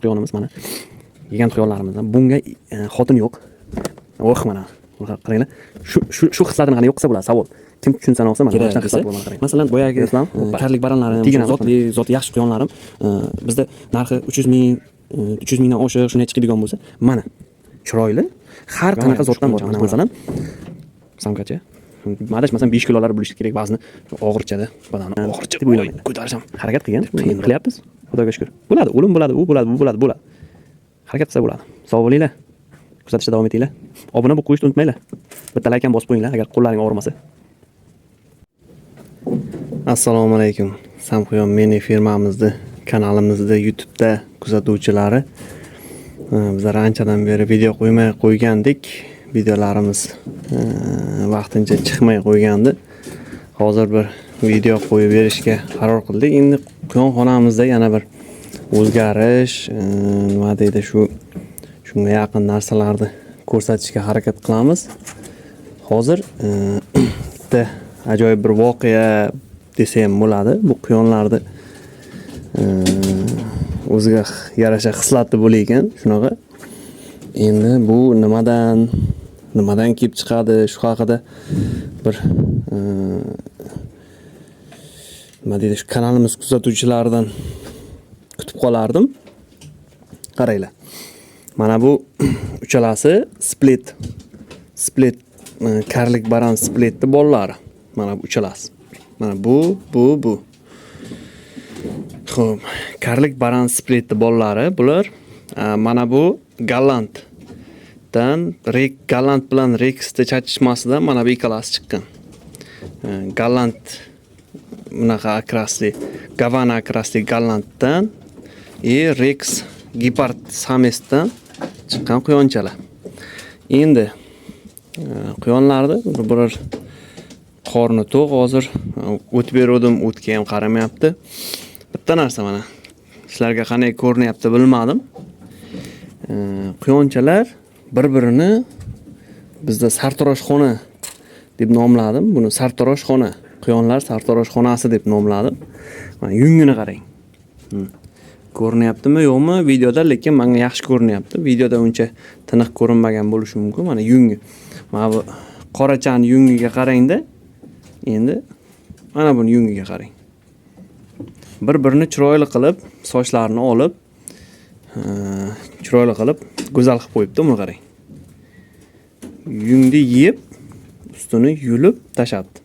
quyonimiz mana. Yegan quyonlarimizdan. Bunga xotin yo'q. O'q mana. Qaranglar. Shu hislatini qani yo'qsa bo'ladi savol. Kim tushunsa olsa mana boshqa hislat bo'ladi qarang. Masalan, boyagi karlik baranlarim, zotli yaxshi quyonlarim bizda narxi 300 ming, 300 mingdan oshiq shunday chiqadigan bo'lsa, mana chiroyli har qanaqa zotdan bor. Mana masalan samkacha. Masalan 5 kilolar bo'lishi kerak ba'zini og'irchada, badani og'ircha deb o'ylamayman. Ko'tarisham harakat qilgan, qilyapmiz. Xudoga shukr. Bo'ladi, o'lim bo'ladi, u bo'ladi, bu bo'ladi. Harakat qilsa bo'ladi. Sog' bo'linglar. Kuzatishda davom etinglar. Obuna bo'lib qo'yishni unutmanglar. Bitta like ham bosib qo'yinglar agar qo'llaring og'rimasa. Assalomu alaykum. Samquyon meni firmamizda, kanalimizda, YouTube'da kuzatuvchilari. Bizlar anchadan beri video qo'ymay qo'ygandik. Videolarimiz vaqtincha chiqmay qo'ygandi. Hozir bir video qo'yib berishga qaror qildik. Endi quyonxonamizda yana bir o'zgarish, nima deydi, shunga yaqin narsalarni ko'rsatishga harakat qilamiz. Hozir bitta ajoyib bir voqea desam bo'ladi. Bu quyonlarni o'ziga yarasha xislati bo'lar ekan, shunaqa. Endi bu nimadan kelib chiqadi, shu haqida bir nima deydi, shu kanalimiz kuzatuvchilaridan kutib qolardim. Qaranglar. Mana bu uchalasi split karlik baran splitni bolalari. Mana bu uchalasi. Mana bu. Xo'p, karlik baran splitni bolalari bular. Mana bu Gallanddan Galland bilan Rex'ni chatishmasidan mana bu ikkalasi chiqqan. Galland bunaqa akrasli, Gavana akrasli Gallanddan Rex Gepard samesdan chiqqan quyonchalar. Endi quyonlarni biror qorni to'q, hozir o'tib berdim, o'tga ham qaramayapti. Bitta narsa mana sizlarga qanday ko'rinyapti bilmadim. Quyonchalar bir-birini bizda sartaroshxona deb nomladim. Buni sartaroshxona, quyonlar sartaroshxonasi deb nomladim. Mana yungini qarang. Ko'rinyaptimi yo'qmi videoda, lekin menga yaxshi ko'rinyapti. Videoda uncha tiniq ko'rinmagan bo'lishi mumkin. Mana yungi. Mana bu qorachani yungiga qarang-da. Endi mana buni yungiga qarang. Bir-birini chiroyli qilib, sochlarini olib, chiroyli qilib, go'zal qilib qo'yibdi, buni qarang. Yungni yeb, ustini yulib tashabdi.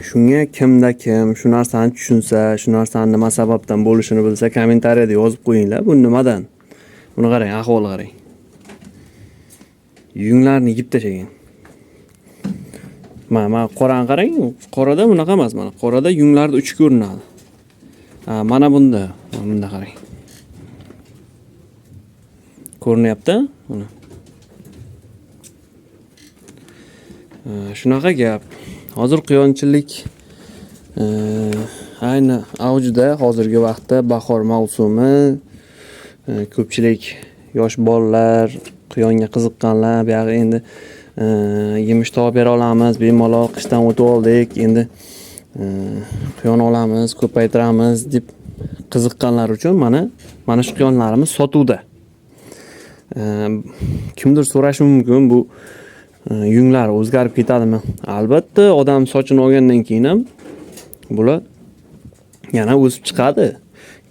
Shunga kimda kim shu narsani tushunsa, shu narsani nima sababdan bo'lishini bilsa, kommentariyada yozib qo'yinglar. Bu nimadan? Buni qarang, ahvoli qarang. Yunglarni yeb tashagan. Mana qorani qarang, qorada bunaqa emas, mana qorada yunglarni uchi ko'rinadi. Mana bunda qarang. Ko'rinyapti? Mana. Shunaqa gap. Hozir quyonchilik ayni avjida, hozirgi vaqtda bahor mavsumi. Ko'pchilik yosh bolalar, quyonga qiziqqanlar, bu yerga endi yemish topib bera olamiz, bemalol qishdan o'tib oldik, endi quyon olamiz, ko'paytiramiz deb qiziqqanlar uchun mana shu quyonlarimiz sotuvda. Kimdir so'rashi mumkin, bu yunglar o'zgarib ketadimi? Albatta, odam sochini olgandan keyin ham bular yana o'sib chiqadi.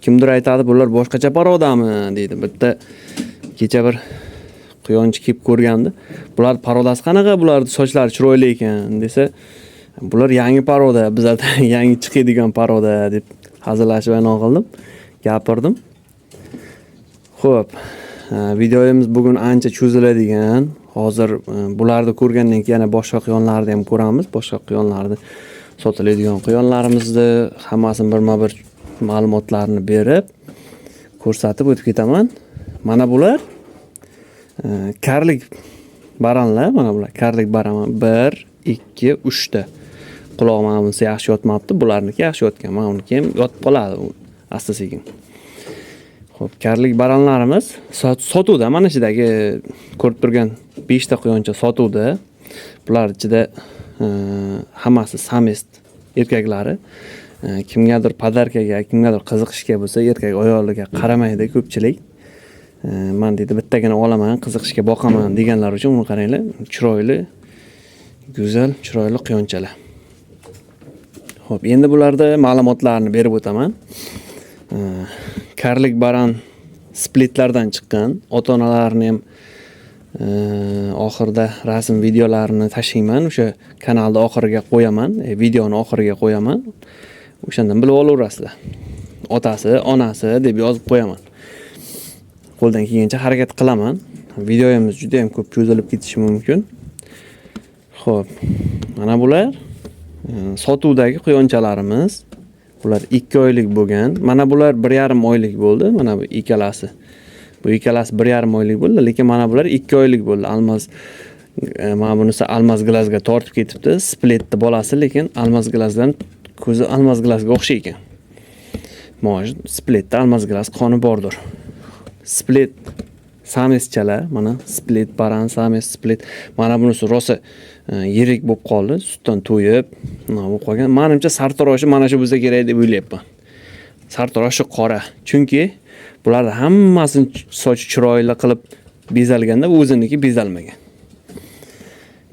Kimdir aytadi, bular boshqacha parodami deydi. Bitta kecha bir quyonchi kelib ko'rgandi. Bular parodasi qanaqa? Bularning sochlari chiroyli ekan desa, bular yangi paroda, bizda yangi chiqadigan paroda deb hazillashib qildim, gapirdim. Xo'p, videomiz bugun ancha cho'ziladigan. Hozir bularni ko'rgandan keyin yana boshqa quyonlarni ham ko'ramiz. Boshqa quyonlarni, sotiladigan quyonlarimizni hammasini birma-bir ma'lumotlarni berib ko'rsatib o'tib ketaman. Mana bular karlik baranlar, mana bular karlik baran 1, 2, 3 ta. Qulog'imiz yaxshi yotmabdi, bularniki yaxshi yotgan. Mana uniki ham yotib qoladi asta-sekin. Xo'p, karlik baranlarimiz sotuvda. Mana shidagi ko'rib turgan 5 ta quyoncha sotuvda. Bular ichida hammasi samest erkaklari. Kimgadir podarkaga, kimgadir qiziqishga bo'lsa, erkak ayoliga qaramaydi ko'pchilik. Men deydi bittagina olaman, qiziqishga boqaman deganlar uchun uni qaranglar, chiroyli, go'zal, chiroyli quyonchalar. Xo'p, endi bularda ma'lumotlarni berib o'taman. Karlik baran splitlardan chiqqan, ota-onalarini ham oxirida rasm videolarini tashlayman, o'sha kanalda oxiriga qo'yaman, videoni oxiriga qo'yaman. O'shandan bilib olaverasizlar. Otasi, onasi deb yozib qo'yaman. Qo'ldan kelgancha harakat qilaman. Videoyimiz juda ham ko'p cho'zilib ketishi mumkin. Xo'p, mana bular sotuvdagi quyonchalarimiz. Bular 2 oylik bo'lgan. Mana bular 1,5 oylik bo'ldi. Mana bu ikkalasi. Bu ikkalasi 1,5 oylik bo'ldi, lekin mana bular 2 oylik bo'ldi. Mana bunisi almaz glazga tortib ketibdi. Splitni bolasi, lekin almaz glazdan ko'zi almaz glazga o'xshaygan. Mo'j splitda almaz glaz qoni bordir. Split sameschalar, mana split baran sames split. Mana bunisi rosa yirik bo'lib qoldi, sutdan to'yib, nima bo'lib qolgan. Menimcha sartaroshi mana shu bo'lsa kerak deb o'ylayapman. Sartaroshi qora, chunki bularni hammasini soch chiroyli qilib bezalganda o'ziniki bezalmagan.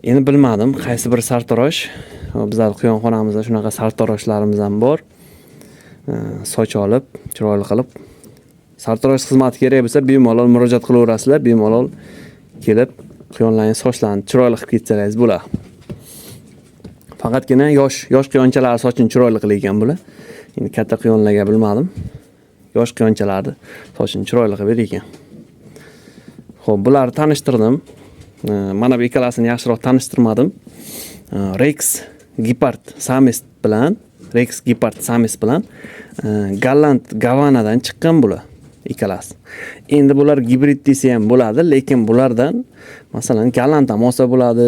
Endi bilmadim qaysi bir sartarosh. Bizlar quyonxonamizda shunaqa sartaroshlarimiz ham bor. Soch olib, chiroyli qilib sartarosh xizmati kerak bo'lsa, bemalol murojaat qilaverasizlar, bemalol kelib quyonlarning sochlarini chiroyli qilib ketsangiz bo'ladi. Faqatgina yosh quyonchalar sochini chiroyli qilgan bular. Endi katta quyonlarga bilmadim. Yosh quyonchalarni sochini chiroyli qilib bergan. Xo'p, bularni tanishtirdim. Mana bu ikkalasini yaxshiroq tanishtirmadim. Rex Gepard Sames bilan Gallant Gavanadan chiqqan bular ikkalasi. Endi bular gibrid desa ham bo'ladi, lekin bulardan masalan Gallant ham olsa bo'ladi,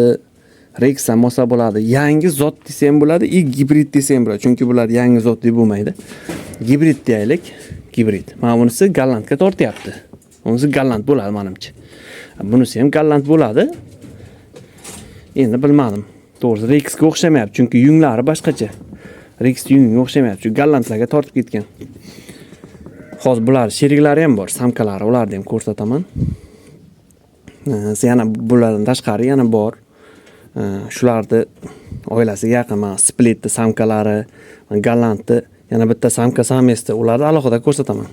Rex ham olsa bo'ladi, yangi zot desa ham bo'ladi, gibrid desa ham bo'ladi. Chunki bular yangi zot deb bo'lmaydi. Gibrid deylik, gibrid. Mana bunisi Gallantga tortyapti. Bunisi Gallant bo'ladi menimcha. Bunisi ham Gallant bo'ladi. Endi bilmadim. To'g'risi Rexga o'xshamayapti, chunki yunglari boshqacha. Rex yungiga o'xshamayapti, chunki Gallantlarga tortib ketgan. Hozir bular sheriklari ham bor, samkalari, ularni ham ko'rsataman. Yana bulardan tashqari yana bor. Shularni oilasiga yaqin, mana splitni samkalari, Gallantni, yana bitta samka samesni, ularni alohida ko'rsataman.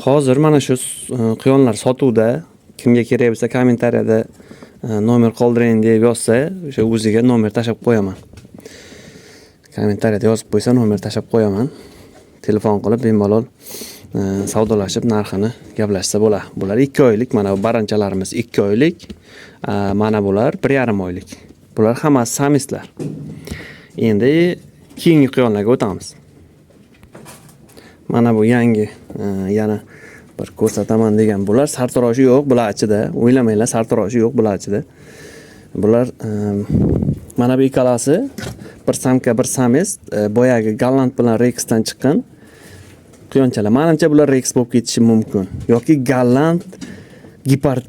Hozir mana shu quyonlar sotuvda. Kimga kerak bo'lsa kommentariyada nomer qoldiring deb yozsa, o'sha o'ziga nomer tashab qo'yaman. Kommentariyada yozib qo'ysa, nomer tashab qo'yaman. Telefon qilib bemalol savdolashib narxini gaplashsa bo'ladi. Bular 2 oylik, mana bu baranchalarimiz 2 oylik, mana bular 1,5 oylik. Bular hammasi sameslar. Endi keyingi quyonlarga o'tamiz. Mana bu yangi, yana bir ko'rsataman degan bular sartaroshi yo'q, bular ichida. O'ylamanglar, sartaroshi yo'q bular ichida. Bular mana bu ikkalasi bir samka, bir sames, boyagi Gallant bilan Rexdan chiqqan quyonchalar. Menimcha bular Rex bo'lib ketishi mumkin. Yoki Gallant Gepard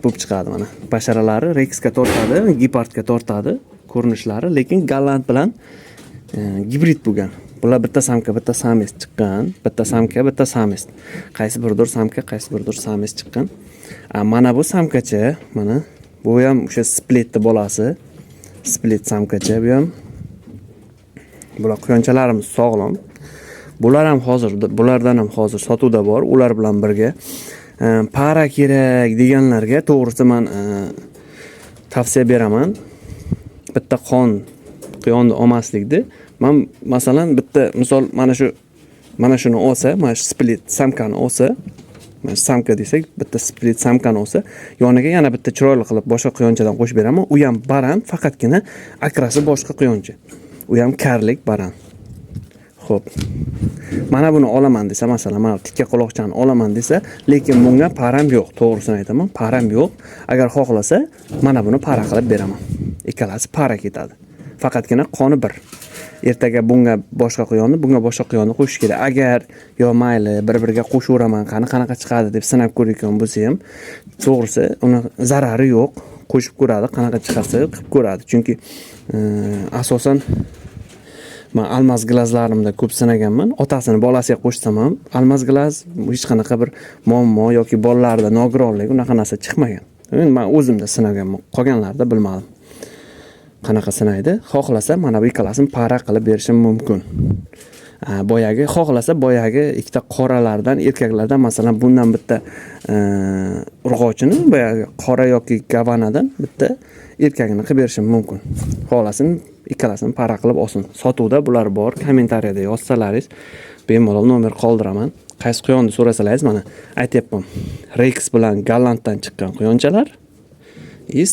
bo'lib chiqadi mana. Basharalari Rexga tortadi, Gepardga tortadi ko'rinishlari, lekin Gallant bilan gibrid bo'lgan. Bular bitta samka, bitta sames chiqqan, bitta samka, bitta sames. Qaysi biridir samka, qaysi biridir sames chiqqan. Mana bu samkacha, mana bu ham o'sha splitni bolasi. Split samkacha bu ham. Bular quyonchalarimiz sog'lom. Bulardan ham hozir sotuvda bor. Ular bilan birga para kerak deganlarga to'g'risi men tavsiya beraman. Bitta quyonni olmaslikni. Men masalan bitta misol mana shuni olsa, mana shu split samkani olsa, mana samka desak, bitta split samkani olsa, yoniga yana bitta chiroyli qilib boshqa quyonchadan qo'shib beraman. U ham baran, faqatgina akrasi boshqa quyoncha. U ham karlik baran. Xo'p. Mana buni olaman desa, masalan, mana tikka quloqchani olaman desa, lekin bunga param yo'q, to'g'risini aytaman, param yo'q. Agar xohlasa, mana buni para qilib beraman. Ikkalasi para ketadi. Faqatgina qoni bir. Ertaga bunga boshqa quyonni, bunga boshqa quyonni qo'shish kerak. Agar yo mayli, bir-biriga qo'shaveraman, qanaqa chiqadi deb sinab ko'rayotgan bo'lsa ham, to'g'risi uni zarari yo'q. Qo'shib ko'radi, qanaqa chiqarsa qilib ko'radi. Chunki asosan Men almas glazlarimda ko'p sinaganman. Otasini bolasiga qo'shsam ham almas glaz hech qanaqa bir muammo yoki bolalarda nogironlik unaqa narsa chiqmagan. Men o'zimda sinaganman. Qolganlarda bilmadim. Qanaqa sinaydi? Xohlasa mana bu ikkalasini para qilib berishim mumkin. Boyagi ikkita qoralardan, erkaklardan masalan bundan bitta urg'ochini, boyagi qora yoki gavanadan bitta erkagini qilib berishim mumkin. Xohlasin ikkalasini para qilib olsin. Sotuvda bular bor. Kommentariyada yozsalaringiz bemalol nomer qoldiraman. Qaysi quyonni so'rasalaringiz mana aytayapman. Rex bilan Gallanddan chiqqan quyonchalar.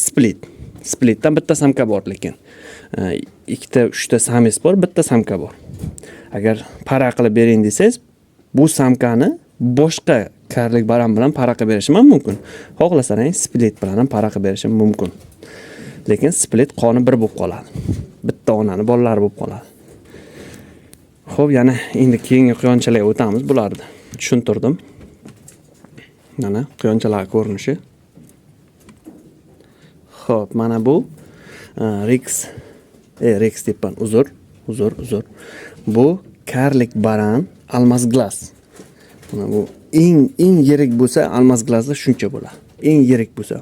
Split. Splitdan bitta samka bor lekin. Ikkita, uchta samis bor, bitta samka bor. Agar para qilib bering desangiz, bu samkani boshqa karlik baran bilan para qilib berishim mumkin. Xohlasangiz split bilan ham para qilib berishim mumkin. Lekin split qoni bir bo'lib qoladi. Bitta onani bolalari bo'lib qoladi. Xo'p, yana endi keyingi quyonchalarga o'tamiz bularni. Tushuntirdim. Mana quyonchalar ko'rinishi. Xo'p, mana bu Rex debman. Uzr. Bu karlik baran almas glaz. Mana bu eng yirik bo'lsa almas glazda shuncha bo'ladi. Eng yirik bo'lsa,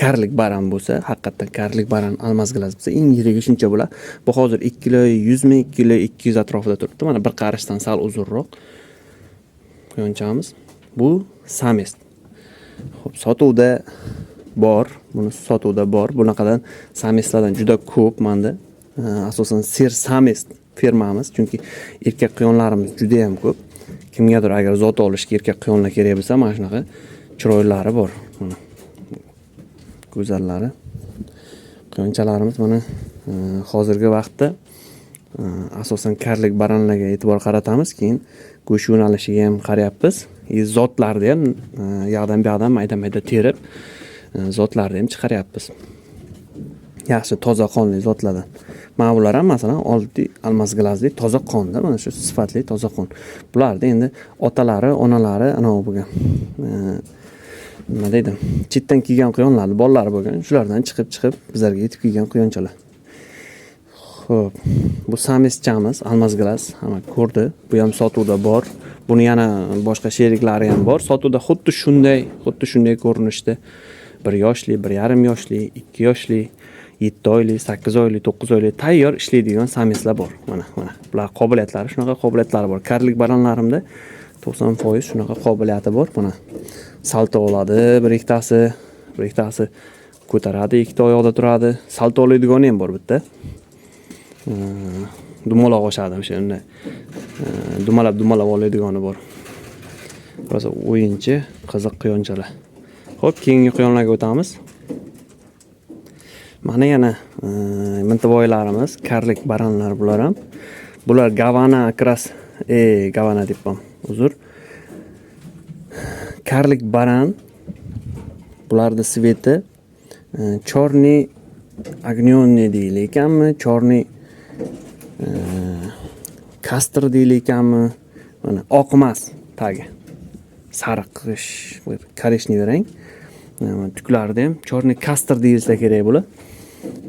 karlik baran bo'lsa, haqiqatan karlik baran almas glaz bo'lsa, eng yirigi shuncha bo'ladi. Bu hozir 2 kilo 100 ming, 2 kilo 200 atrofida turibdi. Mana bir qarishdan sal uzunroq quyonchamiz. Bu samis. Xo'p, sotuvda bor. Bunaqadan samislardan juda ko'p menda. Asosan Sir Samis firmamiz, chunki erkak quyonlarimiz juda ham ko'p. Kimgadir agar zot olishga erkak quyonlar kerak bo'lsa, mana shunaqa chiroylari bor. Mana go'zallari. Quyonchalarimiz mana hozirgi vaqtda asosan karlik baranlarga e'tibor qaratamiz, keyin go'sht yo'nalishiga ham qarayapmiz. Zotlarni ham yoqdan bu yoqdan mayda-mayda terib zotlarni ham chiqaryapmiz. Yaxshi toza qonli zotlardan. Mana bular ham masalan oddiy almas glazli toza qonda, mana shu sifatli toza qon. Bularda endi otalari, onalari anavi bo'lgan. Nima deydim? Chetdan kelgan quyonlarning bolalari bo'lgan. Shulardan chiqib bizlarga yetib kelgan quyonchalar. Xo'p, bu samischamiz, almas glaz, hamma ko'rdi. Bu ham sotuvda bor. Buni yana boshqa sheriklari ham bor. Sotuvda xuddi shunday ko'rinishda 1 yoshli, 1,5 yoshli, 2 yoshli, 7 oylik, 8 oylik, 9 oylik tayyor ishlaydigan samislar bor. Mana. Bular shunaqa qobiliyatlari bor. Karlik baranlarimda 90% shunaqa qobiliyati bor. Mana salto oladi, bir ikkitasi ko'taradi, ikkita oyoqda turadi. Salto oladigan ham bor bitta. Dumaloq oshadi o'sha unday. Dumalab oladigani bor. Rosa o'yinchi, qiziq quyonchalar. Xo'p, keyingi quyonlarga o'tamiz. Mana yana mintivoylarimiz, karlik baranlar bular ham. Bular gavana akras, gavana debman. Uzr. Karlik baran. Bularning sveti chorniy agnionniy deyil ekanmi, chorniy kastr deyil ekanmi? Mana oq emas tagi. Sariq, koreshniy rang. Tuklarida ham chorniy kastr deyilsa kerak bular.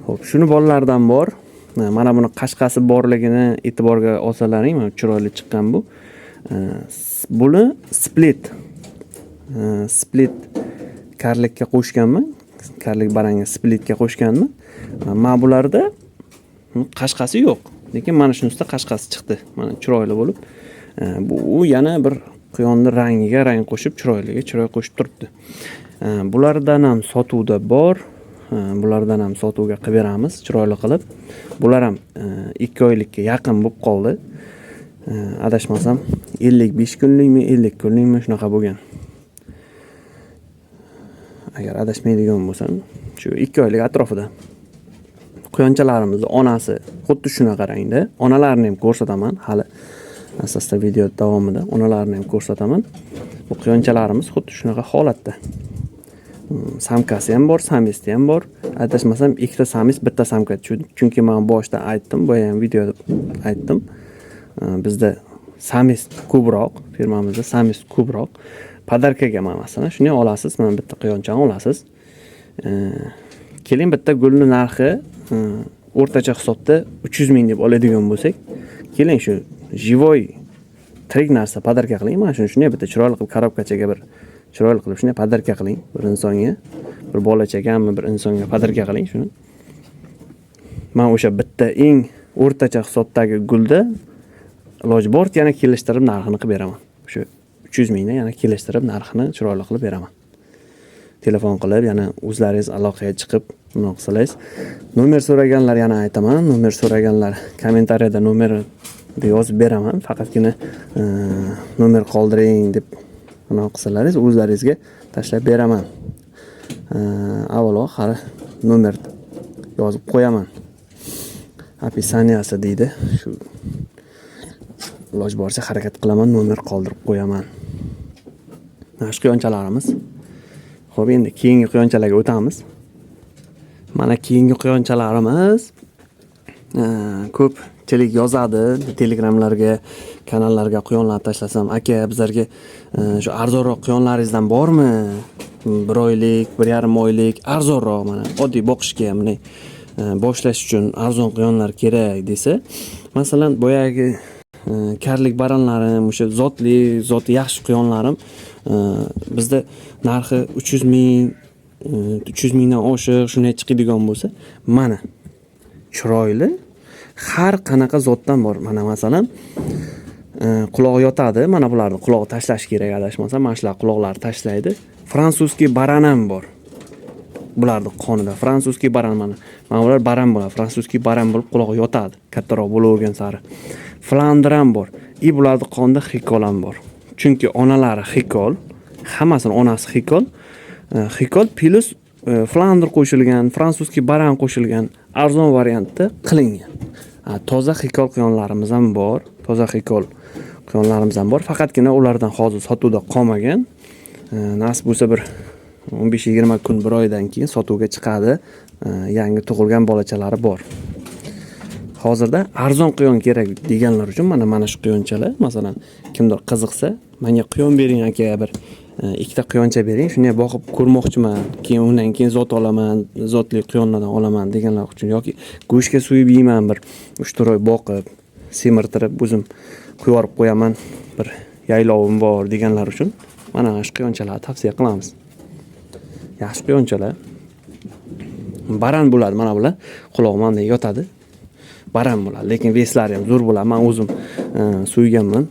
Xo'p, shuni bolalaridan bor. Mana buni qashqasi borligini e'tiborga olsalaring, mana chiroyli chiqqan bu. Buni split karlikka qo'shganman. Karlik baranga splitga qo'shganman. Mana bularda qashqasi yo'q. Lekin mana shunisi qashqasi chiqdi. Mana chiroyli bo'lib. Bu yana bir quyonni rangiga rang qo'shib, chiroy qo'shib turibdi. Bulardan ham sotuvda bor. Bulardan ham sotuvga qilib beramiz, chiroyli qilib. Bular ham 2 oylikka yaqin bo'lib qoldi. Adashmasam 55 kunlikmi, 50 kunlikmi shunaqa bo'lgan. Agar adashmaydigan bo'lsam, shu 2 oylik atrofida. Quyonchalarimizning onasi xuddi shunaqa rangda. Onalarini ham ko'rsataman hali asosda video davomida. Onalarini ham ko'rsataman. Bu quyonchalarimiz xuddi shunaqa holatda. Samkasi ham bor, samisi ham bor. Adashmasam ikkita samis, bitta samka. Chunki men boshda aytdim, bu ham videoda aytdim. Bizda samis ko'proq, firmamizda samis ko'proq. Podarkaga masalan, shuni olasiz, mana bitta quyonchani olasiz. Keling bitta gulning narxi o'rtacha hisobda 300 ming deb oladigan bo'lsak, keling shu живой tirik narsa podarka qiling. Mana shunday bitta chiroyli qilib korobkachaga bir chiroyli qilib shunday podarka qiling bir insonga, bir bola chaqami bir insonga podarka qiling shuni. Men o'sha bitta eng o'rtacha hisobdagi gulda iloji bor yana kelishtirib narxini qilib beraman. O'sha 300 mingdan yana kelishtirib narxini chiroyli qilib beraman. Telefon qilib yana o'zlaringiz aloqaga chiqib buni qilsangiz. Nomer so'raganlar yana aytaman, nomer so'raganlar kommentariyada nomer yozib beraman. Faqatgina nomer qoldiring deb buni qilsangiz o'zlaringizga tashlab beraman. Avvalo qara nomer yozib qo'yaman. Описанияsi deydi. Shu iloji boricha harakat qilaman, nomer qoldirib qo'yaman. Mana shu quyonchalarimiz. Xo'p, endi keyingi quyonchalarga o'tamiz. Mana keyingi quyonchalarimiz ko'pchilik yozadi, telegramlarga, kanallarga quyonlar tashlasam, aka bizlarga shu arzonroq quyonlaringizdan bormi? 1 oylik, 1,5 oylik arzonroq mana oddiy boqishga ham boshlash uchun arzon quyonlar kerak desa, masalan, boyagi karlik baranlarim, o'sha zoti yaxshi quyonlarim bizda narxi 300 ming, 300 mingdan oshiq shunday chiqadigan bo'lsa, mana chiroyli har qanaqa zotdan bor. Mana masalan, quloq yotadi, mana bularni quloq tashlash kerak adashmasam, mana shular quloqlari tashlaydi. Fransuskiy baran ham bor. Bularning qonida fransuskiy baran mana bular baran bo'ladi. Fransuskiy baran bo'lib quloq yotadi, kattaroq bo'lavergan sari. Flandr ham bor. Bularning qonida xikol ham bor. Chunki onalari xikol, hammasini onasi xikol. Xikol plus Flandr qo'shilgan, fransuskiy baran qo'shilgan arzon variantda qilingan. Toza xikol quyonlarimiz ham bor. Toza xikol quyonlarimiz ham bor. Faqatgina ulardan hozir sotuvda qolmagan. Nasib bo'lsa bir 15-20 kun, 1 oydan keyin sotuvga chiqadi. Yangi tug'ilgan bolachalari bor. Hozirda arzon quyon kerak deganlar uchun mana shu quyonchalar, masalan, kimdir qiziqsa, menga quyon bering aka, bir ikkita quyoncha bering, shunday boqib ko'rmoqchiman, keyin undan keyin zot olaman, zotli quyonlardan olaman deganlar uchun yoki go'shtga suyib yeyman, bir 3-4 oy boqib, semirtirib, o'zim qo'yib qo'yaman, bir yaylovim bor deganlar uchun mana shu quyonchalarni tavsiya qilamiz. Yaxshi quyonchalar. Baran bo'ladi, mana bular quloq manda yotadi. Baran bo'ladi, lekin veslari ham zo'r bo'ladi. Men o'zim suyganman.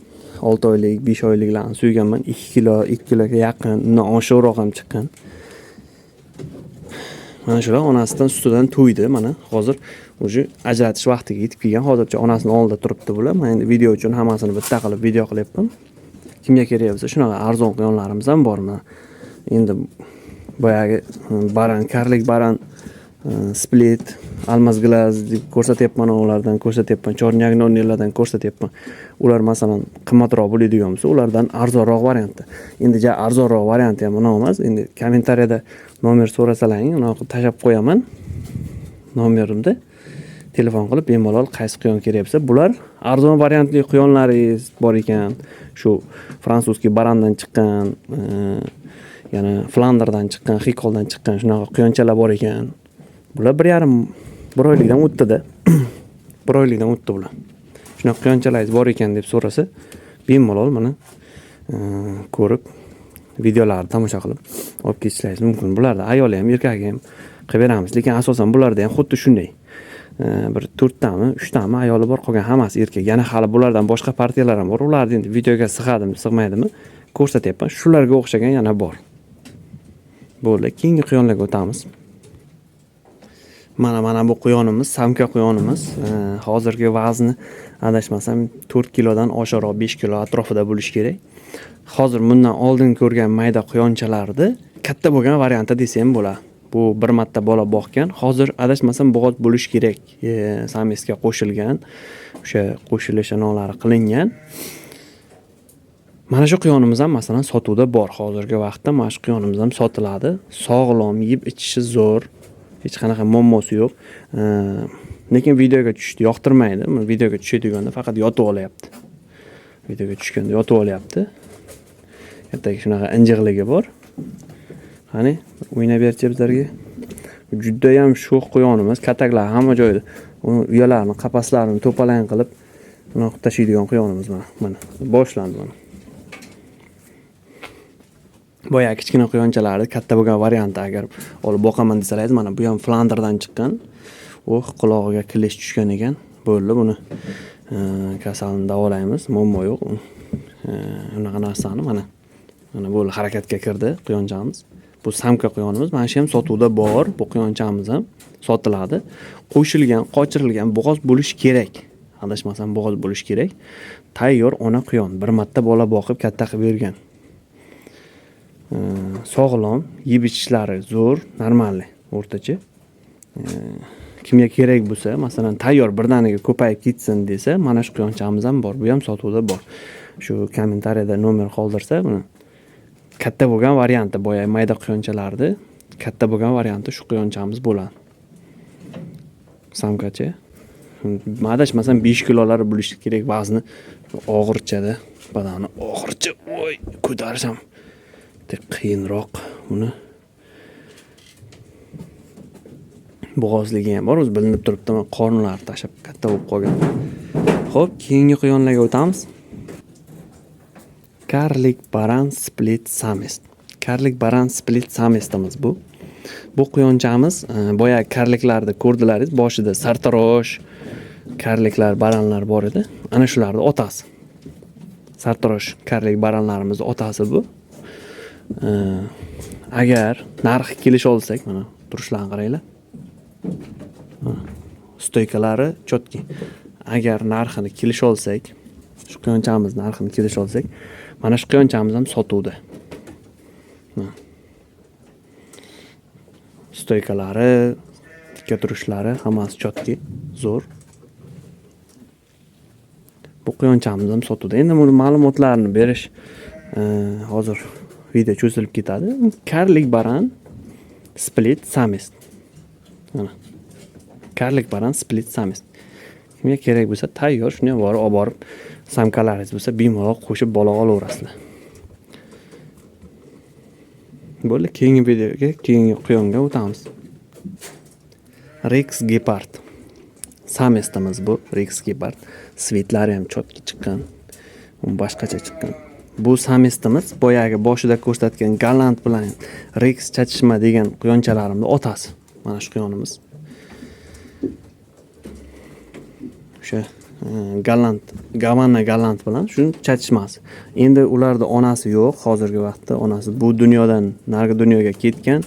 6 oylik, 5 oyliklarni suyganman. 2 kiloga yaqin, undan oshiqroq ham chiqqan. Mana shular onasidan sutidan to'ydi. Mana hozir o'sha ajratish vaqtiga yetib kelgan. Hozircha onasining oldida turibdi bular. Men endi video uchun hammasini bitta qilib video qilyapman. Kimga kerak bo'lsa shunaqa arzon quyonlarimiz ham bor. Endi boyagi baran, karlik baran, split, almas glaz deb ko'rsatyapman, ulardan ko'rsatyapman, chornyagnorlardan ko'rsatyapman. Ular masalan qimmatroq bo'ladigan bo'lsa, ulardan arzonroq variantda. Endi arzonroq varianti ham mana emas. Endi kommentariyada nomer so'rasalaring, uni tashlab qo'yaman. Nomerimda telefon qilib bemalol qaysi quyon kerak bo'lsa, bular arzon variantli quyonlaringiz bor ekan, shu fransuskiy barandan chiqqan, yana Flandrdan chiqqan, xikoldan chiqqan shunaqa quyonchalar bor ekan. Bular 1,5 oylikdan o'tdi-da. 1 oylikdan o'tdi bular. Shunaqa quyonchalaringiz bor ekan deb so'rasa, bemalol mana ko'rib, videolarni tomosha qilib olib ketishingiz mumkin. Bularda ayoli ham, erkagi ham qilib beramiz, lekin asosan bularda ham xuddi shunday. Bir 4 tami, 3 tami ayoli bor, qolgan hammasi erkak. Yana hali bulardan boshqa partiyalar ham bor. Ularni endi videoga sig'adimi, sig'maydimi ko'rsatyapman. Shularga o'xshagan yana bor. Bo'ldi, keyingi quyonlarga o'tamiz. Mana bu quyonimiz, samka quyonimiz. Hozirgi vazni adashmasam 4 kilodan oshiqroq, 5 kilo atrofida bo'lish kerak. Hozir bundan oldin ko'rgan mayda quyonchalarni katta bo'lgan variantda desam bo'ladi. Bu bir marta bola boqgan. Hozir adashmasam bo'g'ot bo'lish kerak. Samesga qo'shilgan, o'sha qo'shilish anolari qilingan. Mana shu quyonimiz ham masalan sotuvda bor. Hozirgi vaqtda mana shu quyonimiz ham sotiladi. Sog'lom, yeb ichishi zo'r. Hech qanaqa muammosi yo'q. Lekin videoga tushishni yoqtirmaydi. Videoga tushadiganida faqat yotib olyapti. Videoga tushganda yotib olyapti. Ertaga shunaqa injiqligi bor. Qani, o'ynab berchi bizlarga. Juda ham sho'x quyonimiz, kataklar hamma joyda. Uni uyalarni, qapaslarini to'palang qilib Buni tashiydigan quyonimiz mana. Boshlandi mana. Boya kichkina quyonchalarni katta bo'lgan varianti agar olib boqaman desangiz, mana bu ham Flanderdan chiqqan. Qulog'iga kilish tushgan ekan. Bo'ldi buni kasalini davolaymiz, muammo yo'q. Unaqa narsani mana bo'ldi, harakatga kirdi quyonchamiz. Bu samka quyonimiz. Mana shu ham sotuvda bor. Bu quyonchamiz ham sotiladi. Qo'shilgan, qochirilgan bo'g'oz bo'lishi kerak. Adashmasam bo'g'oz bo'lishi kerak. Tayyor ona quyon. Bir marta bola boqib katta qilib bergan. Sog'lom, yeb ichishlari zo'r, normalniy, o'rtacha. Kimga kerak bo'lsa, masalan, tayyor birdaniga ko'payib ketsin desa, mana shu quyonchamiz ham bor. Bu ham sotuvda bor. Shu kommentariyada nomer qoldirsa, buni katta bo'lgan varianti, boya mayda quyonchalarni katta bo'lgan varianti shu quyonchamiz bo'ladi. Samkacha. Adashmasam 5 kilolar bo'lishi kerak vazni, og'irchada, badani og'ircha. Voy, ko'tarisham qiyinroq uni. Bo'g'ozligi ham bor, o'zi bilinib turibdi, qornlari tashib katta bo'lib qolgan. Xo'p, keyingi quyonlarga o'tamiz. Karlik baran split samest. Karlik baran split samestimiz bu. Bu quyonchamiz boya karliklarni ko'rdilaringiz, boshida sartarosh karliklar, baranlar bor edi. Ana shularning otasi. Sartarosh karlik baranlarimizning otasi bu. Agar narxi kelisha olsak, mana turishlarini qaranglar. Stoykalari chotki. Agar narxini kelisha olsak, shu quyonchamiz narxini kelisha olsak, mana shu quyonchamiz ham sotuvda. Stoykalari, tikka turishlari hammasi chotki, zo'r. Bu quyonchamiz ham sotuvda. Endi buni ma'lumotlarini berish hozir video cho'zilib ketadi. Karlik baran split samest. Mana. Karlik baran split samest. Kimga kerak bo'lsa, tayyor shuni ham olib borib, samkalaringiz bo'lsa, bemalol qo'shib bola olaverasizlar. Bo'ldi, keyingi videoga, keyingi quyonga o'tamiz. Rex Gepard. Samestimiz bu, Rex Gepard. Svetlari ham chotki chiqqan. Boshqacha chiqqan. Bu samestimiz boyagi boshida ko'rsatgan Galant bilan Rex chatishma degan quyonchalarimning otasi. Mana shu quyonimiz. O'sha Gavanna Galant bilan shu chatishmasi. Endi ularda onasi yo'q, hozirgi vaqtda onasi bu dunyodan nargi dunyoga ketgan.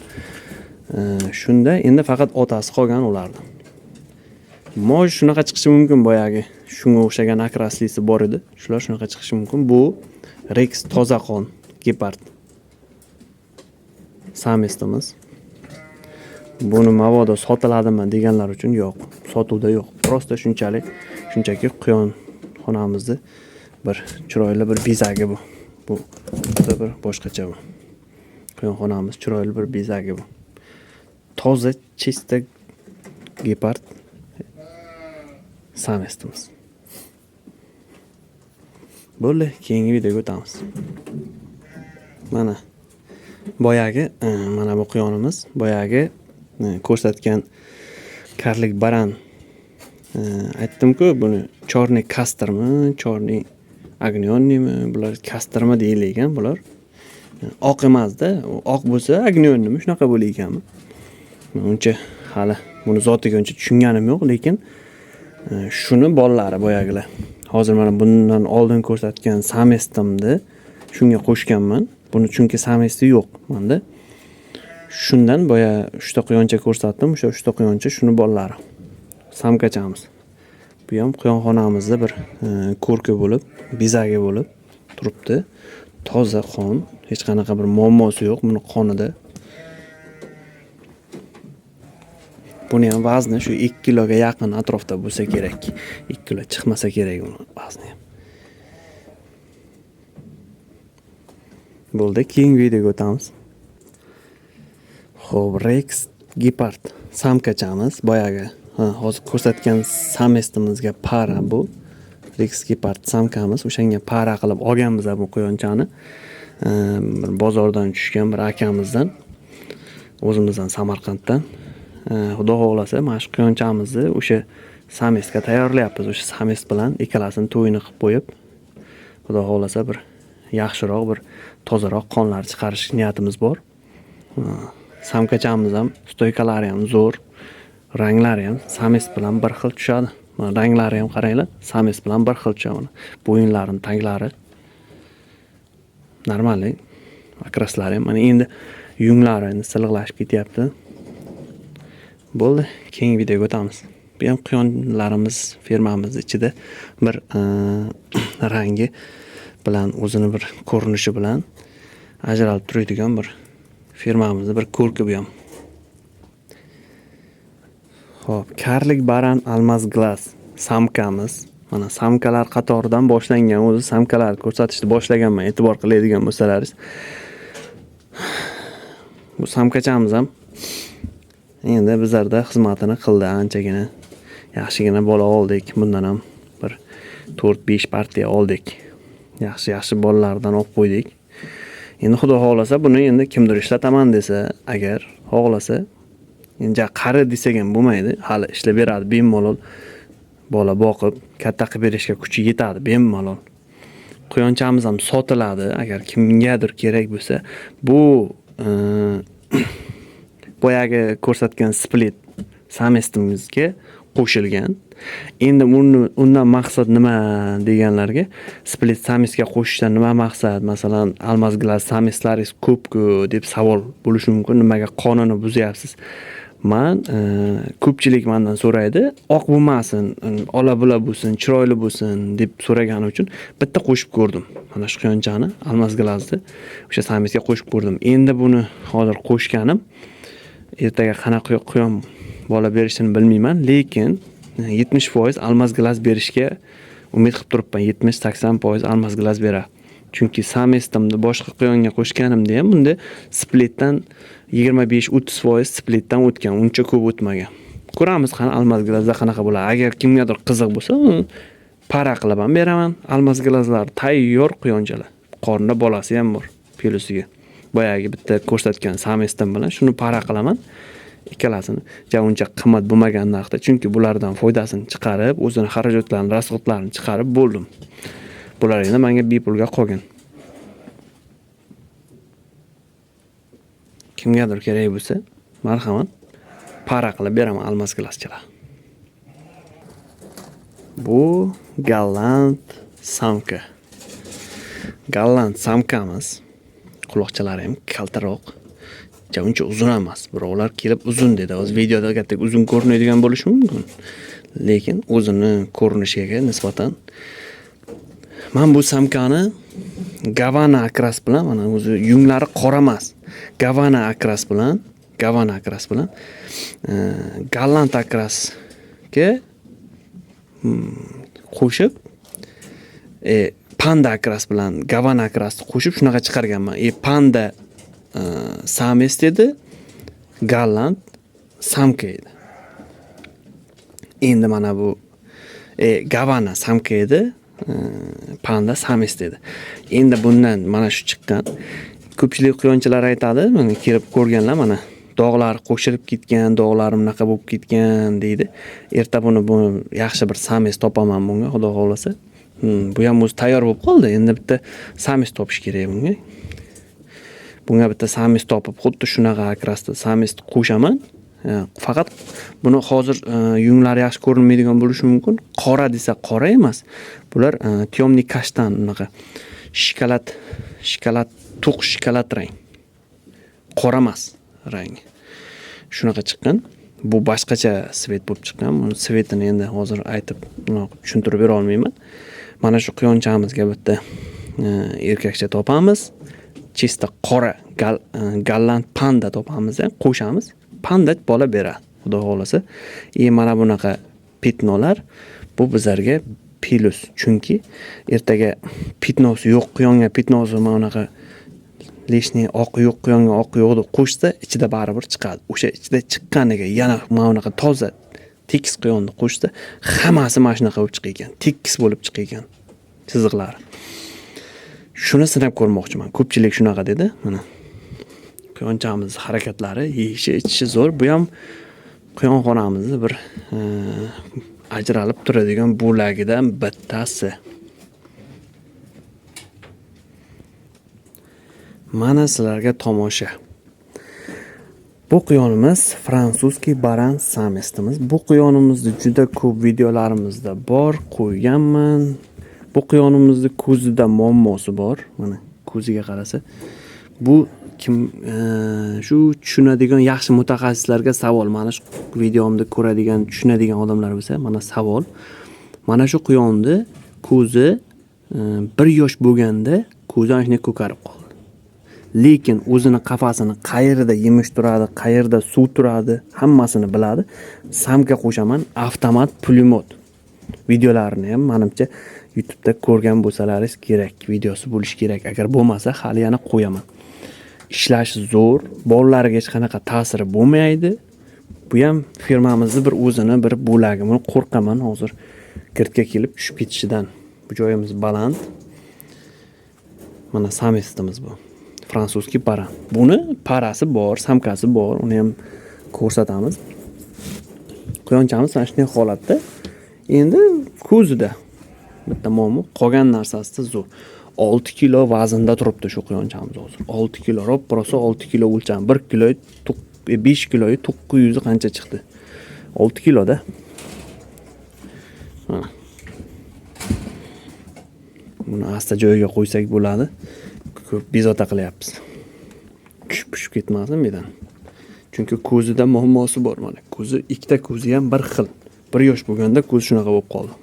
Shunda endi faqat otasi qolgan ularda. Moj shunaqa chiqishi mumkin, boyagi shunga o'xshagan akraslisi bor edi. Shular shunaqa chiqishi mumkin. Bu Rex tozaqon Gepard. Samestimiz. Buni mabodo sotiladimi deganlar uchun yo'q, sotuvda yo'q. Prosta shunchaki quyon xonamizni bir chiroyli bir bezagi bu. Bu bir boshqacha bu. Quyon xonamiz chiroyli bir bezagi bu. Toza, chista Gepard samestimiz. Bo'ldi, keyingi videoga o'tamiz. Mana boyagi mana bu quyonimiz, boyagi ko'rsatgan karlik baran. Aytdim-ku, buni chorniy kastirmi, chorniy agniyonnimi, bular kastirma deyilgan bular. Oq emasda, oq bo'lsa agniyonnimi shunaqa bo'layotganmi? Uncha hali buni zotiga uncha tushunganim yo'q, lekin shuni bolalari boyagilar. Hozir mana bundan oldin ko'rsatgan samestimni shunga qo'shganman. Buni chunki samesti yo'q menda. Shundan boya 3 ta quyoncha ko'rsatdim. O'sha 3 ta quyoncha shuni bolalari. Samkachamiz. Bu ham quyonxonamizda bir ko'rki bo'lib, bezagi bo'lib turibdi. Toza qon, hech qanaqa bir muammosi yo'q buni qonida. Buni ham vazni shu 2 kiloga yaqin atrofda bo'lsa kerak. 2 kilo chiqmasa kerak uni vazni. Bo'ldi, keyingi videoga o'tamiz. Xo'p, Rex Gepard samkachamiz, boyagi hozir ko'rsatgan samestimizga para bu. Rex Gepard samkamiz, o'shanga para qilib olganmiz bu quyonchani. Bir bozordan tushgan bir akamizdan, o'zimizdan Samarqanddan. Xudo xohlasa, mana shu quyonchamizni o'sha samestga tayyorlayapmiz. O'sha samest bilan ikkalasini to'yini qilib qo'yib, Xudo xolasa bir yaxshiroq, bir tozaroq qonlar chiqarish niyatimiz bor. Samkachamiz ham, stoykalari ham zo'r, ranglari ham samest bilan bir xil tushadi. Mana ranglari ham qaranglar, samest bilan bir xil tushadi. Bo'yinlarining taglari normalniy, akraslari ham. Mana endi yunglari endi silliqlashib ketyapti. Bo'ldi, keyingi videoga o'tamiz. Bu ham quyonlarimiz fermamiz ichida bir rangi bilan, o'zini bir ko'rinishi bilan ajralib turadigan bir fermamizning bir ko'rki bu ham. Xo'p, karlik baran almaz glas samkamiz. Mana samkalar qatoridan boshlangan, o'zi samkalar ko'rsatishni boshlaganman, e'tibor qiladigan bo'lsalaringiz. Bu samkachamiz ham endi bizlarda xizmatini qildi, anchagina yaxshigina bola oldik. Bundan ham bir 4-5 partiya oldik. Yaxshi bolalardan olib qo'ydik. Endi Xudo xolasa buni endi kimdir ishlataman desa, agar xohlasa, endi qari desak ham bo'lmaydi. Hali ishlab beradi, bemalol bola boqib, katta qilib berishga kuchi yetadi, bemalol. Quyonchamiz ham sotiladi, agar kimgadir kerak bo'lsa. Bu boyagi ko'rsatgan split samestimizga qo'shilgan. Endi undan maqsad nima deganlarga, split samesga qo'shishdan nima maqsad? Masalan, almaz glas sameslaringiz ko'p-ku deb savol bo'lishi mumkin. Nimaga qonunni buzyapsiz? Ko'pchilik mendan so'raydi, oq bo'lmasin, ola-bula bo'lsin, chiroyli bo'lsin deb so'ragani uchun bitta qo'shib ko'rdim. Mana shu quyonchani almaz glasni o'sha samesga qo'shib ko'rdim. Endi buni hozir qo'shganim ertaga qanaqa quyon bola berishini bilmayman, lekin 70% almaz glas berishga umid qilib turibman. 70-80% almaz glas beradi. Chunki samestimni boshqa quyonga qo'shganimda ham bunda splitdan 25-30% splitdan o'tgan, uncha ko'p o'tmagan. Ko'ramiz qani almaz glasda qanaqa bo'ladi. Agar kimgadir qiziq bo'lsa, para qilib ham beraman. Almaz glaslar tayyor quyonchalar. Qornida bolasi ham bor, pelusiga. Boyagi bitta ko'rsatgan samestim bilan shuni para qilaman. Ikkalasini uncha qimmat bo'lmagan narxda, chunki bulardan foydasini chiqarib, o'zini xarajatlarini, rasxodlarini chiqarib bo'ldim. Bular endi menga bepulga qolgan. Kimgadir kerak bo'lsa, marhamat, para qilib beraman almaz glaschilar. Bu gallant samka. Gallant samkamiz. Quloqchalari ham kaltaroq. Uncha uzun emas. Birovlar kelib uzun dedi. O'z videoda katta uzun ko'rinadigan bo'lishi mumkin. Lekin o'zini ko'rinishiga nisbatan men bu samkani Gavana akras bilan, mana o'zi yunglari qora emas. Gavana akras bilan gallant akrasga qo'shib panda akras bilan Gavana akrasni qo'shib shunaqa chiqarganman. Panda samest edi, gallant samka edi. Endi mana bu Gavana samka edi, panda samest edi. Endi bundan mana shu chiqqan. Ko'pchilik quyonchilar aytadi, mana kelib ko'rganlar, mana dog'lari qo'shilib ketgan, dog'larim naqa bo'lib ketgan deydi. Erta buni yaxshi bir samest topaman bunga, Xudo xolasa. Bu ham o'zi tayyor bo'lib qoldi. Endi bitta samest topish kerak bunga. Bunga bitta samest topib, xuddi shunaqa akrasda samest qo'shaman. Faqat buni hozir yunglari yaxshi ko'rinmaydigan bo'lishi mumkin. Qora desa qora emas. Bular temniy kashtan, unaqa shokolad to'q shokolad rang. Qora emas rangi. Shunaqa chiqqan. Bu boshqacha svet bo'lib chiqqan. Buni svetini endi hozir aytib tushuntirib bera olmayman. Mana shu quyonchimizga bitta erkakcha topamiz. Chista qora gallant panda topamiz, qo'shamiz. Panda bola beradi, Xudo xolasa. Mana bunaqa pitnolar bu bizlarga plus, chunki ertaga pitnosi yo'q quyonga pitnosi mana bunaqa leshni oq yo'q quyonga oq yo'q deb qo'shsa, ichida baribir chiqadi. O'sha ichida chiqqaniga yana mana bunaqa toza tekis quyonni qo'shsa, hammasi mana shunaqa bo'lib chiqayotgan, tekis bo'lib chiqayotgan chiziqlari. Shuni sinab ko'rmoqchiman. Ko'pchilik shunaqa dedi. Mana quyonchamiz harakatlari, yeyishi, ichishi zo'r. Bu ham quyonxonamizni bir ajralib turadigan bo'lagidan bittasi. Mana sizlarga tomosha. Bu quyonimiz fransuskiy baran samestimiz. Bu quyonimizni juda ko'p videolarimizda bor, qo'yganman. Bu quyonimizni ko'zida muammosi bor. Mana ko'ziga qarasa. Bu kim shu tushunadigan yaxshi mutaxassislarga savol. Mana shu videomda ko'radigan, tushunadigan odamlar bo'lsa, mana savol. Mana shu quyonni ko'zi 1 yosh bo'lganda ko'zi ancha ko'karib qoldi. Lekin o'zini qafasini qayerda yemish turadi, qayerda suv turadi, hammasini biladi. Samka qo'shaman, avtomat pulemyot. Videolarini ham menimcha YouTube'da ko'rgan bo'lsalaringiz kerak, videosi bo'lishi kerak. Agar bo'lmasa, hali yana qo'yaman. Ishlashi zo'r, bolalarga hech qanaqa ta'siri bo'lmaydi. Bu ham firmamizning bir o'zini bir bo'lagi. Men qo'rqaman hozir kirtga kelib tushib ketishidan. Bu joyimiz baland. Mana samestimiz bu. Fransuskiy baran. Buni parasi bor, samkasi bor, uni ham ko'rsatamiz. Quyonchamiz mana shunday holatda. Endi ko'zida bitta muammo, qolgan narsasida zo'r. 6 kilo vaznda turibdi shu quyonchamiz hozir. 6 kilo, ro'porosa 6 kilo o'lcham. 1 kilo 5 kilo 900 qancha chiqdi? 6 kiloda. Mana. Buni asta joyiga qo'ysak bo'ladi. Ko'p bezovta qilyapmiz. Tushib ketmasin medan. Chunki ko'zida muammosi bor mana. Ko'zi ikkita ko'zi ham bir xil. 1 yosh bo'lganda ko'z shunaqa bo'lib qoldi.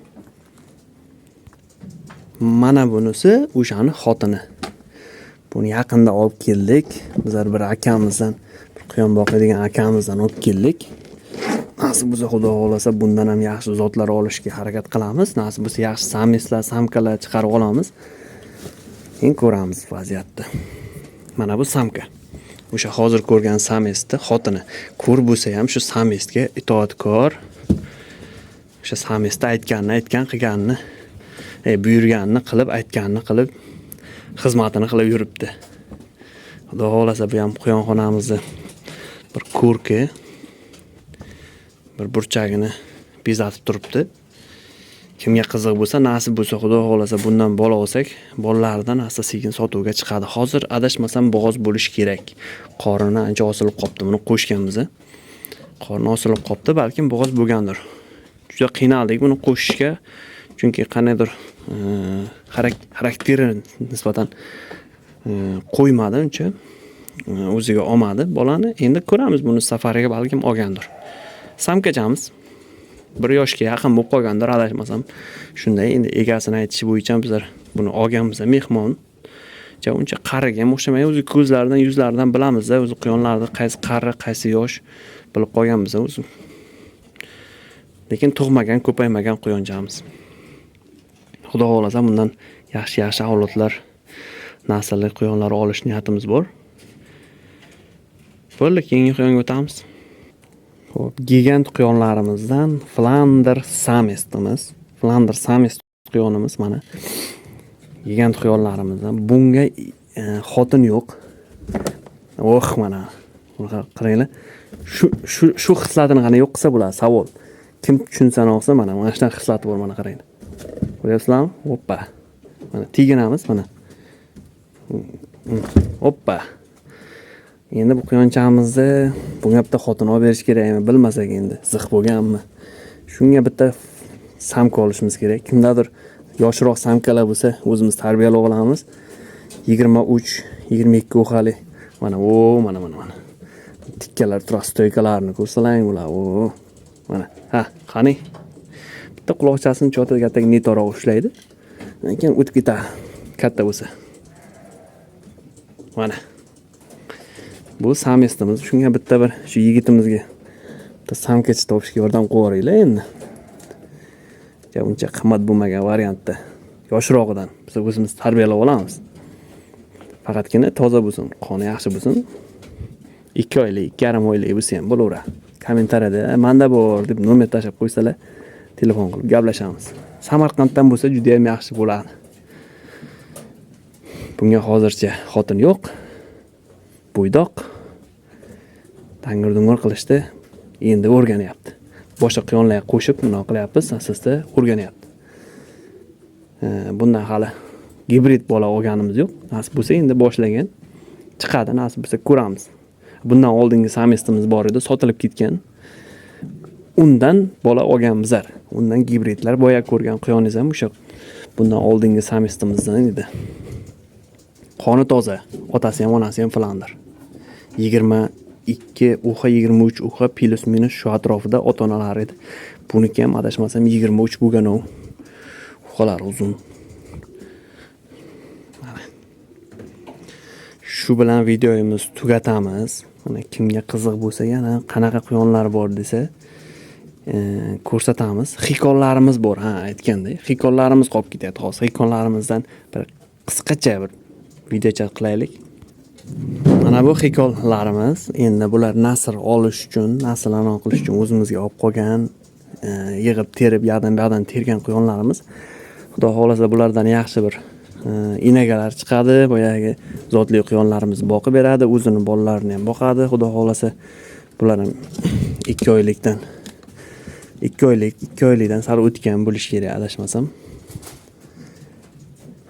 Mana bunisi o'shani xotini. Buni yaqinda olib keldik. Bizlar bir akamizdan, bir quyon boqadigan akamizdan olib keldik. Nasib bo'lsa Xudo xolasa bundan ham yaxshi zotlar olishga harakat qilamiz. Nasib bo'lsa yaxshi sameslar, samkalar chiqarib olamiz. Endi ko'ramiz vaziyatni. Mana bu samka. O'sha hozir ko'rgan samesni xotini. Ko'r bo'lsa ham shu samesga itoatkor. O'sha samesda aytgan qilganini, buyurganini qilib, aytganini qilib, xizmatini qilib yuribdi. Xudo xolasa bu ham quyonxonamizni bir ko'rki, bir burchagini bezatib turibdi. Kimga qiziq bo'lsa, nasib bo'lsa, Xudo xolasa bundan bola olsak, bolalardan asta-sekin sotuvga chiqadi. Hozir adashmasam bo'g'oz bo'lish kerak. Qorini ancha osilib qopti. Buni qo'shganmiz. Qorni osilib qopti, balkim bo'g'oz bo'lgandir. Juda qiynaldik buni qo'shishga. Chunki qanaydir xarakteri nisbatan qo'ymadi uncha. O'ziga olmadi bolani. Endi ko'ramiz buni safariga balkim olgandir. Samkachamiz 1 yoshga yaqin bo'lib qolgandir, adashmasam. Shunday, endi egasini aytishi bo'yicha bizlar buni olganmiz, mehmon. Uncha qariga ham o'xshamaydi. O'zi ko'zlaridan, yuzlaridan bilamiz, o'zi quyonlarni qaysi qari, qaysi yosh bilib qolganmiz o'zi. Lekin tug'magan, ko'paymagan quyonchamiz. Xudo xolasa bundan yaxshi avlodlar, naslli quyonlar olish niyatimiz bor. Bo'ldi, keyingi quyonga o'tamiz. Xo'p, gigant quyonlarimizdan Flander samestimiz. Flander samest quyonimiz mana. Gigant quyonlarimizdan. Bunga xotin yo'q. Mana. Bunaqa qaranglar. Shu xislatini qana yo'q qilsa bo'ladi, savol. Kim tushunsa olsa mana shunaqa xislati bor, mana qaranglar. Ko'ryapsizlarmi? Hoppa. Mana teginamiz mana. Hoppa. Endi bu quyonchamizni bunga bitta xotin olib berish kerakmi, bilmasak endi ziq bo'lganmi. Shunga bitta samka olishimiz kerak. Kimdadir yoshroq samkalar bo'lsa, o'zimiz tarbiyalab olamiz. 23, 22 o'xali. Mana mana. Tikkalar turadi, stoykalarni ko'rsalang bular. Mana. Qani. Bitta quloqchasini cho'tadagi neto'roq ushlaydi. Lekin o'tib ketadi. Katta bo'lsa. Mana. Bu samestimiz. Shunga bitta bir shu yigitimizga bitta samkachi topishga yordam qilaveringlar endi. Uncha qimmat bo'lmagan variantda yoshrog'idan biz o'zimiz tarbiyalab olamiz. Faqatgina toza bo'lsin, qoni yaxshi bo'lsin. 2 oylik, 2,5 oylik bo'lsa ham bo'laveradi. Kommentariyada menda bor deb nomer tashab qo'ysalar, telefon qilib gaplashamiz. Samarqanddan bo'lsa juda ham yaxshi bo'ladi. Bunga hozircha xotin yo'q. Bo'ydoq. Tangir-dungir qilishdi. Endi o'rganyapti. boshqa quyonlarga qo'shib nima qilyapmiz, asosda o'rganyapti. Bundan hali gibrid bola olganimiz yo'q. Nasib bo'lsa endi boshlagan. Chiqadi, nasib bo'lsa ko'ramiz. Bundan oldingi samestimiz bor edi, sotilib ketgan. Undan bola olganmizlar. Undan gibridlar boya ko'rgan quyoningiz ham o'sha bundan oldingi samestimizdan edi. Qoni toza, otasi ham onasi ham Flandr. 22 uxa, 23 uxa plus minus shu atrofida ota-onalar edi. Buniki ham adashmasam 23 bo'lgan u. Uxalar uzun. Shu bilan videomiz tugatamiz. Mana kimga qiziq bo'lsa, yana qanaqa quyonlar bor desa, ko'rsatamiz. Xikonlarimiz bor, aytgandek. Xikonlarimiz qolib ketyapti. Hozir xikonlarimizdan bir qisqacha bir videocha qilaylik. Mana bu xikonlarimiz. Endi bular nasl olish uchun, nasl anon qilish uchun o'zimizga olib qolgan, yig'ib terib, yoqdan tergan quyonlarimiz. Xudo xolasa bulardan yaxshi bir inagalar chiqadi. Boyagi zotli quyonlarimiz boqib beradi, o'zini bolalarini ham boqadi. Xudo xolasa bular ham 2 oylikdan 2 oylikdan sal o'tgan bo'lish kerak, adashmasam.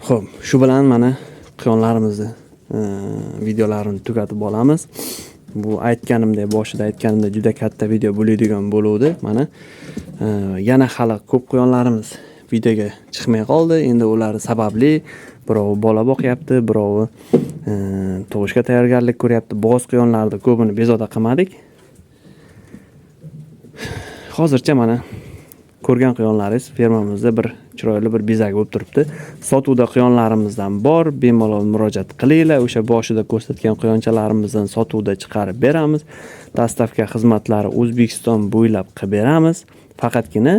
Xo'p, shu bilan mana quyonlarimizni videolarini tugatib olamiz. Bu aytganimdek, boshida aytganimdek juda katta video bo'ladigan bo'luvdi. Mana yana hali ko'p quyonlarimiz videoga chiqmay qoldi. Endi ular sababli birovi bola boqyapti, birovi tug'ishga tayyorgarlik ko'ryapti. Boz quyonlarni ko'pini bezovta qilmadik. Hozircha mana ko'rgan quyonlaringiz fermamizda bir chiroyli bir bezak bo'lib turibdi. Sotuvda quyonlarimizdan bor, bemalol murojaat qilinglar. O'sha boshida ko'rsatgan quyonchalarimizdan sotuvda chiqarib beramiz. Dastavka xizmatlari O'zbekiston bo'ylab qilib beramiz. Faqatgina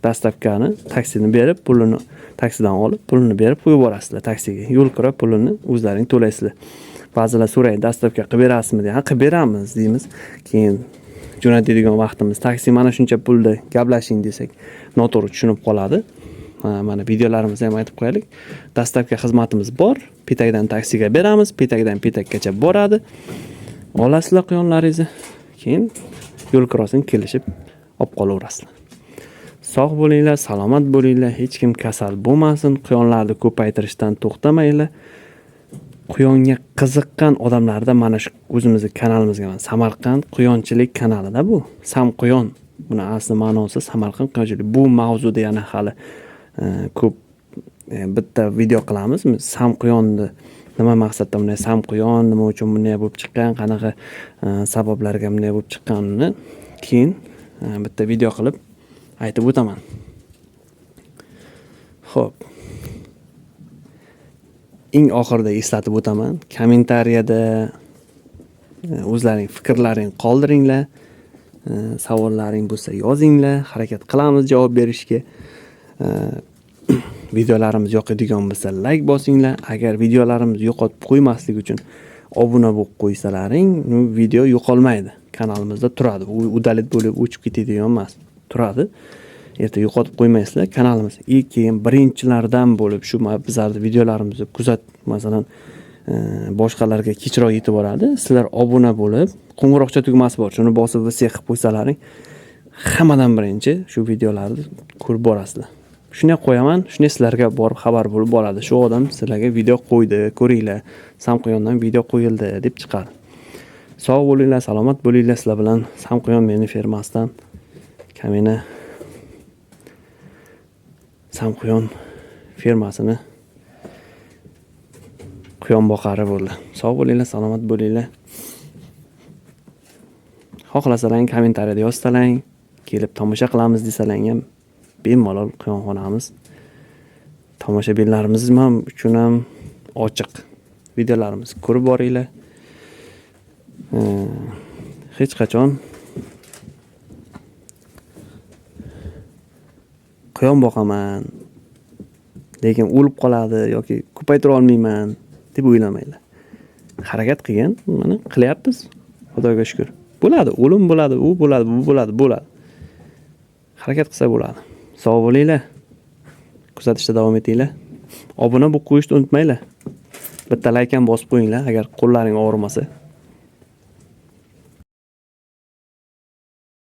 dastavkani taksini berib, pulini taksidan olib, pulini berib qo'yib yuborasizlar taksiga. Yo'l kira pulini o'zlaring to'laysizlar. Ba'zilar so'raydi, dastavka qilib berasizmi deya. Ha, qilib beramiz deymiz. Keyin jo'natadigan vaqtimiz taksi mana shuncha pulda gaplashing desak, noto'g'ri tushunib qoladi. Mana videolarimizda ham aytib qo'yaylik. Dastavka xizmatimiz bor. Petakdan taksiga beramiz, petakdan petakgacha boradi. Olasizlar quyonlaringizni, keyin yo'l kirosini kelishib olib qolaverasizlar. Sog' bo'linglar, salomat bo'linglar, hech kim kasal bo'lmasin. Quyonlarni ko'paytirishdan to'xtamanglar. Quyonga qiziqqan odamlarda mana shu o'zimizning kanalimizga, mana Samarqand quyonchilik kanalida bu. Sam quyon. Buni asli ma'nosi Samarqand quyonchilik. Bu mavzuda yana hali ko'p bitta video qilamiz. Sam quyonni nima maqsadda bunday sam quyon, nima uchun bunday bo'lib chiqqan, qanaqa sabablarga bunday bo'lib chiqqanini keyin bitta video qilib aytib o'taman. Xo'p. Eng oxirida eslatib o'taman. Kommentariyada o'zlaring fikrlaring qoldiringlar. Savollaring bo'lsa yozinglar. Harakat qilamiz javob berishga. Videolarimiz yoqadigan bo'lsa like bosinglar. Agar videolarimiz yo'qotib qo'ymaslik uchun obuna bo'lib qo'ysalaring, video yo'qolmaydi. Kanalimizda turadi. U udalit bo'lib o'chib ketadigan emas. Turadi. Erta yo'qotib qo'ymaysizlar. Kanalimiz keyin birinchilardan bo'lib shu bizlarning videolarimizni kuzat, masalan, boshqalarga kechroq yetib boradi. Sizlar obuna bo'lib, qo'ng'iroqcha tugmasi bor. Shuni bosib va qilib qo'ysalaring, hammadan birinchi shu videolarni ko'rib borasizlar. Shuni qo'yaman, shuni sizlarga borib xabar bo'lib boradi. Shu odam sizlarga video qo'ydi, ko'ringlar. Samquyondan video qo'yildi deb chiqadi. Sog' bo'linglar, salomat bo'linglar. Sizlar bilan Samquyon meni fermasidan Kamina Samquyon fermasini quyon boqari bo'ldi. Sog' bo'linglar, salomat bo'linglar. Xohlasalang kommentariyada yozsalang, kelib tomosha qilamiz desalang ham bemalol quyonxonamiz tomoshabinlarimiz ham uchun ham ochiq. Videolarimizni ko'rib boringlar. Hech qachon quyon boqaman, lekin o'lib qoladi yoki ko'paytira olmayman deb o'ylamanglar. Harakat qilgan, mana qilyapmiz. Xudoga shukr. Bo'ladi, o'lim bo'ladi, u bo'ladi, bu bo'ladi, bo'ladi. Harakat qilsa bo'ladi. Sog' bo'linglar. Kuzatishda davom etinglar. Obuna bo'lib qo'yishni unutmanglar. Bitta like ham bosib qo'yinglar agar qo'llaring og'rimasa.